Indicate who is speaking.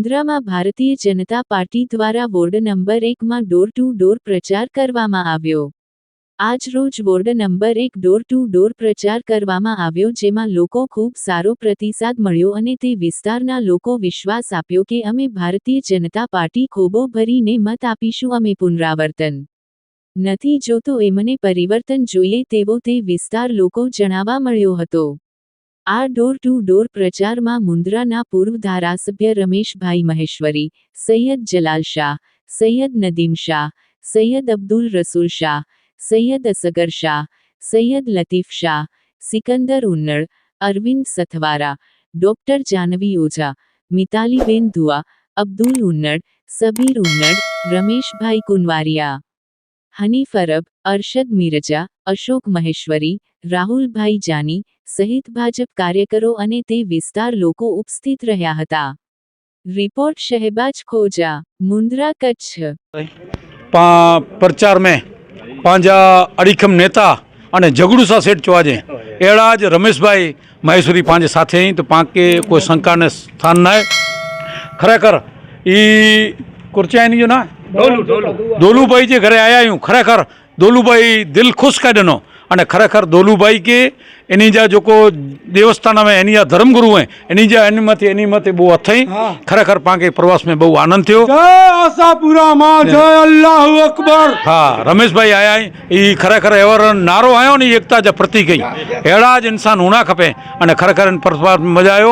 Speaker 1: મુન્દ્રામાં Bharatiya Janata Party દ્વારા ward number 1માં door to door પ્રચાર કરવામાં આવ્યો। આજ રોજ ward number 1 door to door પ્રચાર કરવામાં આવ્યો, જેમાં લોકો ખૂબ સારો પ્રતિસાદ મળ્યો અને તે વિસ્તારના લોકો વિશ્વાસ આપ્યો કે અમે ભારતીય જનતા પાર્ટી ખોબો ભરીને મત આપીશું। અમે પુનરાવર્તન નથી જોતો, એમને પરિવર્તન જોઈએ તેવો તે વિસ્તાર લોકો જણાવવા મળ્યો હતો। આ ડોર ટુ ડોર પ્રચારમાં મુન્દ્રાના પૂર્વ ધારાસભ્ય રમેશભાઈ મહેશ્વરી, સૈયદ જલાલ શાહ, સૈયદ નદીમ શાહ, સૈયદ અબ્દુલ રસૂલ શાહ, સૈયદ અસગર શાહ, સૈયદ લતીફ શાહ, સિકંદર ઉન્નડ, અરવિંદ સથવારા, ડોક્ટર જાનવી ઓઝા, મિતાલીબેન દુઆ, અબ્દુલ ઉન્નડ, સબીર ઉન્નડ, રમેશભાઈ કુંવારિયા, હનીફ અરબ, અરશદ મિર્જા, અશોક મહેશ્વરી, રાહુલભાઈ જાની સહિત ભાજપ કાર્યકરો અને તે વિસ્તાર લોકો ઉપસ્થિત રહ્યા હતા। રિપોર્ટ શહેબાજ ખોજા, મુન્દ્રા, કચ્છ।
Speaker 2: प्रचार में पांजा अड़ीखम नेता अने जगड़ूसा सेठ चवाजे एड़ा ज रमेश भाई महेश्वरी पांजे साथे तो पाके कोई शंका ने स्थान न है। खरेखर ई कुर्चाई जो ना दोलू भाई जे घरे आया हूँ, खरेखर दोलू भाई दिल खुश कर देनो अने खरेखर दोलू भाई के एनी जा जो को देवस्थान में एनी धर्मगुरु है एनी जा एनी मते बहु अथई। खरेखर पाके प्रवास में बहु आनंद थयो। जय आशापुरा मां, जय अल्लाहु अकबर। हाँ, रमेश भाई आया ई खरेखर एवर नारो आयो नी एकता जा प्रतीक एड़ा ज इंसान होना खपे अने खरेखर प्रवास में मजा आयो।